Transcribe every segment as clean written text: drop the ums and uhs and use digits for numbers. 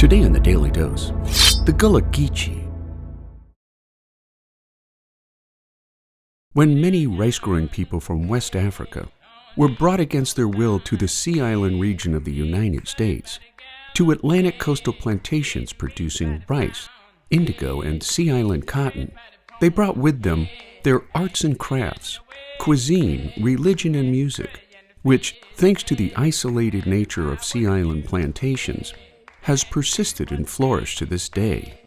Today on the Daily Dose, the Gullah Geechee. When many rice-growing people from West Africa were brought against their will to the Sea Island region of the United States, to Atlantic coastal plantations producing rice, indigo, and Sea Island cotton, they brought with them their arts and crafts, cuisine, religion, and music, which, thanks to the isolated nature of Sea Island plantations, has persisted and flourished to this day.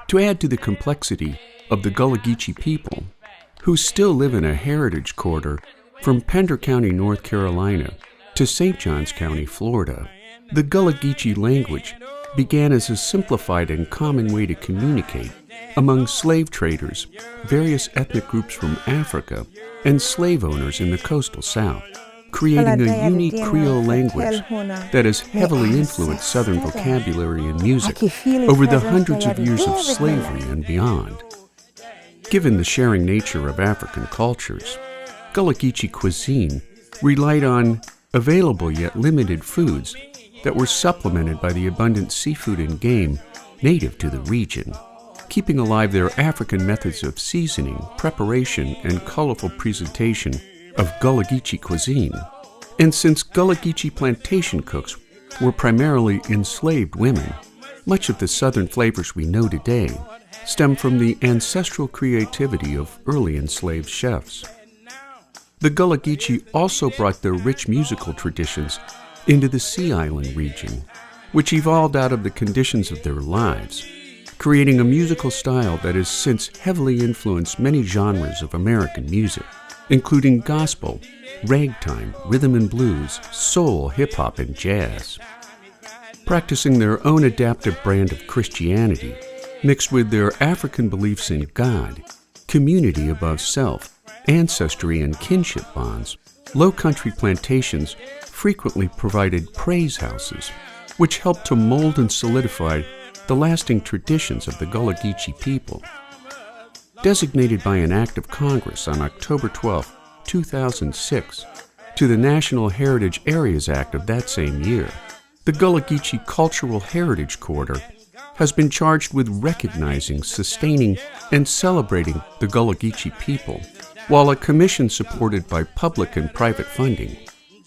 To add to the complexity of the Gullah Geechee people, who still live in a heritage corridor from Pender County, North Carolina to St. Johns County, Florida, the Gullah Geechee language began as a simplified and common way to communicate among slave traders, various ethnic groups from Africa, and slave owners in the coastal South, creating a unique Creole language that has heavily influenced Southern vocabulary and music over the hundreds of years of slavery and beyond. Given the sharing nature of African cultures, Gullah Geechee cuisine relied on available yet limited foods that were supplemented by the abundant seafood and game native to the region, keeping alive their African methods of seasoning, preparation, and colorful presentation of Gullah Geechee cuisine. And since Gullah Geechee plantation cooks were primarily enslaved women, much of the southern flavors we know today stem from the ancestral creativity of early enslaved chefs. The Gullah Geechee also brought their rich musical traditions into the Sea Island region, which evolved out of the conditions of their lives, creating a musical style that has since heavily influenced many genres of American music, including gospel, ragtime, rhythm and blues, soul, hip-hop, and jazz. Practicing their own adaptive brand of Christianity, mixed with their African beliefs in God, community above self, ancestry, and kinship bonds, Low Country plantations frequently provided praise houses, which helped to mold and solidify the lasting traditions of the Gullah Geechee people. Designated by an act of Congress on October 12, 2006, to the National Heritage Areas Act of that same year, the Gullah Geechee Cultural Heritage Corridor has been charged with recognizing, sustaining, and celebrating the Gullah Geechee people, while a commission supported by public and private funding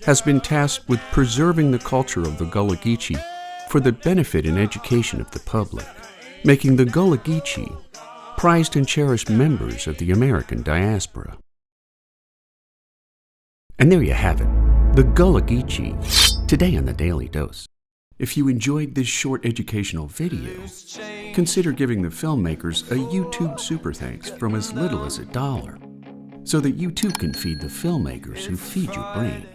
has been tasked with preserving the culture of the Gullah Geechee for the benefit and education of the public, making the Gullah Geechee prized and cherished members of the American diaspora. And there you have it, the Gullah Geechee, today on the Daily Dose. If you enjoyed this short educational video, consider giving the filmmakers a YouTube super thanks from as little as $1, so that you too can feed the filmmakers who feed your brain.